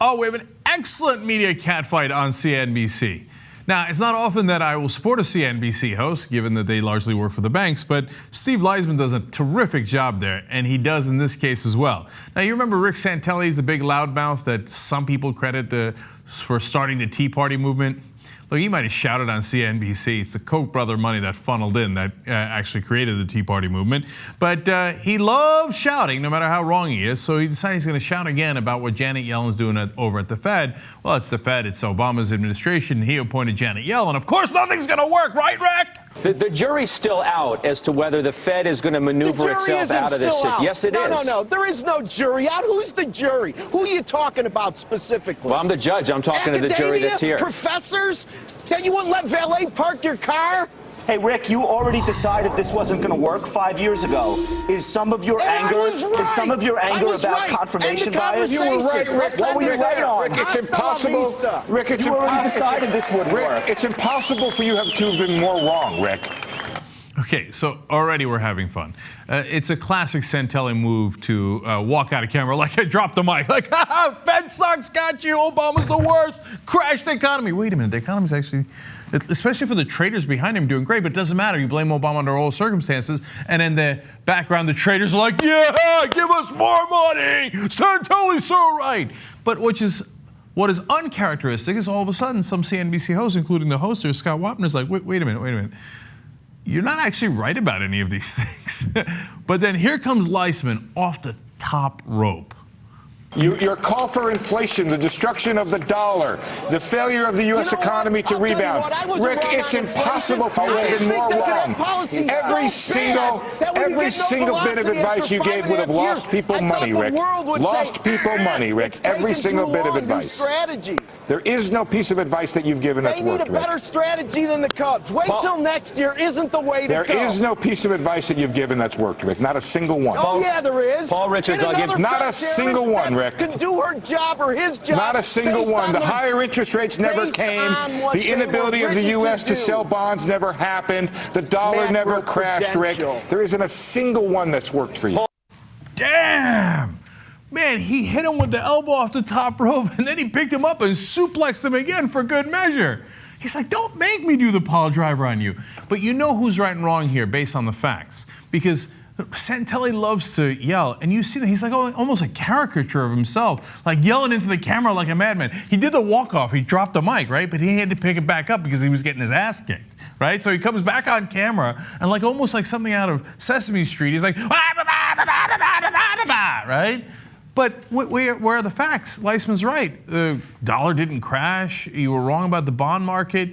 Oh, we have an excellent media catfight on CNBC. Now, it's not often that I will support a CNBC host, given that they largely work for the banks, but Steve Liesman does a terrific job there, and he does in this case as well. Now, you remember Rick Santelli is the big loudmouth that some people credit for starting the Tea Party movement? Look, he might have shouted on CNBC. It's the Koch brother money that funneled in that actually created the Tea Party movement. But he loves shouting, no matter how wrong he is. So he decided he's going to shout again about what Janet Yellen's doing over at the Fed. Well, it's the Fed. It's Obama's administration. He appointed Janet Yellen. Of course, nothing's going to work, right, Rick? The jury's still out as to whether the Fed is going to maneuver itself out of this. Yes, it is. No. There is no jury out. Who's the jury? Who are you talking about specifically? Well, I'm the judge. I'm talking to the jury that's here. Professors? That you wouldn't let valet park your car? Hey, Rick, you already decided this wasn't going to work 5 years ago. Is some of your anger about confirmation bias? You were right, Rick. What were you right on? Rick, it's impossible. Rick, it's you already decided this would work. Rick, it's impossible for you to have been more wrong, Rick. Okay, so already we're having fun. It's a classic Santelli move to walk out of camera like I dropped the mic. Like, Fed sucks, got you, Obama's the worst, crashed the economy. Wait a minute, the economy's actually, especially for the traders behind him, doing great, but it doesn't matter. You blame Obama under all circumstances, and in the background, the traders are like, yeah, give us more money, Santelli's so right. But what is uncharacteristic is all of a sudden some CNBC hosts, including the host here, Scott Wapner's like, wait a minute. You're not actually right about any of these things. But then here comes Liesman off the top rope. Your call for inflation, the destruction of the dollar, the failure of the U.S. economy to rebound. Rick, it's impossible for you to have been more wrong. Every single bit of advice you gave would have lost people money, Rick. Lost people money, Rick. Every single bit of advice. There is no piece of advice that you've given that's worked, Rick. They need a better strategy than the Cubs. Wait till next year isn't the way to go. There is no piece of advice that you've given that's worked, Rick. Not a single one. Oh, yeah, there is. Paul Richards, I'll give not a single one, Rick. Can do her job or his job. Not a single one. The higher interest rates never came. The inability of the U.S. to sell bonds never happened. The dollar never crashed, Rick. There isn't a single one that's worked for you. Damn! Man, he hit him with the elbow off the top rope, and then he picked him up and suplexed him again for good measure. He's like, don't make me do the pile driver on you. But you know who's right and wrong here based on the facts. Because Santelli loves to yell, and you see that he's like almost a caricature of himself, like yelling into the camera like a madman. He did the walk-off, he dropped the mic, right? But he had to pick it back up because he was getting his ass kicked, right? So he comes back on camera, and like almost like something out of Sesame Street, he's like, right? But where are the facts? Liesman's right. The dollar didn't crash. You were wrong about the bond market.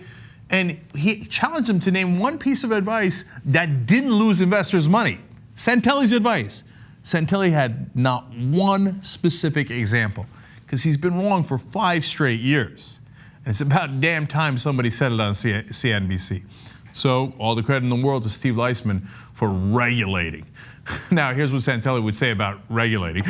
And he challenged him to name one piece of advice that didn't lose investors money. Santelli's advice. Santelli had not one specific example because he's been wrong for 5 straight years. And it's about damn time somebody said it on CNBC. So all the credit in the world to Steve Liesman for regulating. Now, here's what Santelli would say about regulating.